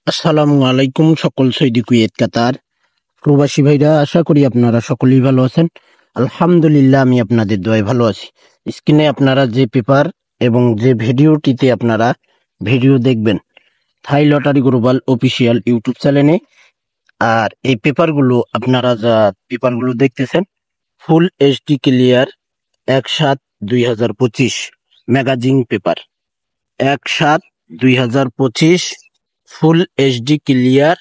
আসসালামু আলাইকুম সকল সৌদি কুয়েত কাতার প্রবাসী ভাইরা, আশা করি আপনারা সকলেই ভালো আছেন। আলহামদুলিল্লাহ, আমি আপনাদের দোয়ায় ভালো আছি। স্ক্রিনে আপনারা যে পেপার এবং যে ভিডিওটিতে আপনারা ভিডিও দেখবেন, Thai lottery global official YouTube চ্যানেলে। আর এই পেপারগুলো আপনারা যা পেপারগুলো দেখতেছেন, full HD clear 1/7/2025 magazine paper. 1/7/2025 full HD clear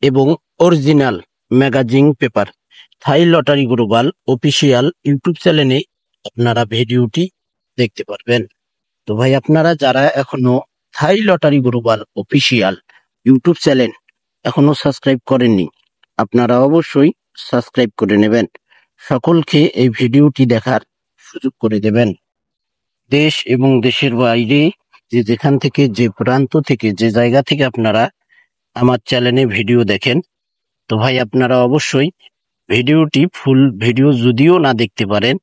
এবং original magazine paper Thai lottery global official YouTube চ্যানেলে আপনারা ভিডিওটি দেখতে পারবেন। তো ভাই, আপনারা যারা এখনো থাই lottery global official YouTube channel এখনো সাবস্ক্রাইব করেননি, আপনারা অবশ্যই সাবস্ক্রাইব করে নেবেন। সকলকে এই ভিডিওটি দেখার সুযোগ করে দেবেন। দেশ এবং দেশের বাইরে যে যেখান থেকে, যে প্রান্ত থেকে, যে জায়গা থেকে আপনারা আমার চ্যানেলে ভিডিও দেখেন, তো ভাই আপনারা অবশ্যই ভিডিওটি ফুল ভিডিও যদিও না দেখতে পারেন,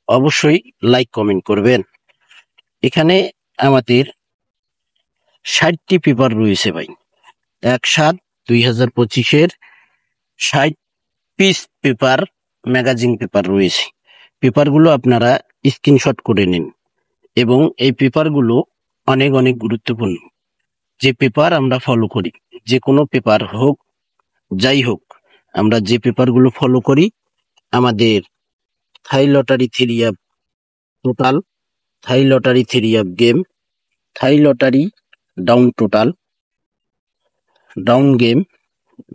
অবশ্যই লাইক কমেন্ট করবেন। এখানে আমাদের 60টি পেপার রয়েছে ভাই। 1/7/2025 60 পিস পেপার ম্যাগাজিন পেপার রয়েছে। পেপারগুলো আপনারা স্ক্রিনশট করে নিন এবং এই পেপারগুলো অনেক অনেক গুরুত্বপূর্ণ। যে পেপার আমরা ফলো করি, যে কোনো পেপার হোক, যাই হোক, আমরা যে পেপারগুলো ফলো করি, আমাদের থাই লটারি থ্রি অ্যাপ টোটাল, থাই লটারি থ্রি অ্যাপ গেম, থাই lottery down total, down game,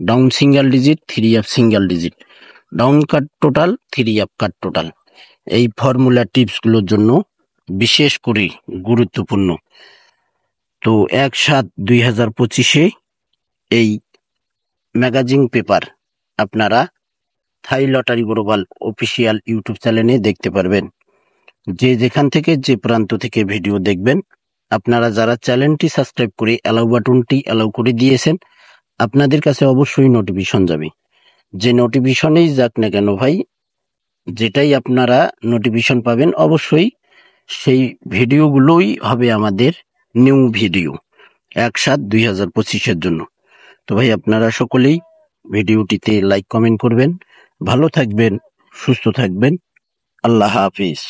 down single digit, three app single digit, down কাট টোটাল, থ্রি অ্যাপ কাট টোটাল, এই ফর্মুলা টিপসগুলোর জন্য বিশেষ করে গুরুত্বপূর্ণ। তো 1/7/2025 এই ম্যাগাজিন পেপার আপনারা থাই লটারি গ্লোবাল অফিসিয়াল ইউটিউব চ্যানেলে দেখতে পারবেন। যে যেখান থেকে, যে প্রান্ত থেকে ভিডিও দেখবেন, আপনারা যারা চ্যানেলটি সাবস্ক্রাইব করে অ্যালাউ বাটনটি অ্যালাউ করে দিয়েছেন, আপনাদের কাছে অবশ্যই নোটিফিকেশন যাবে। যে নোটিফিকেশনেই যাক না কেন ভাই, যেটাই আপনারা নোটিফিকেশন পাবেন, অবশ্যই সেই ভিডিওগুলোই হবে আমাদের নিউ ভিডিও 1/7/2025 জন্য। তো ভাই, আপনারা সকলেই ভিডিওটিতে লাইক কমেন্ট করবেন। ভালো থাকবেন, সুস্থ থাকবেন। আল্লাহ হাফিজ।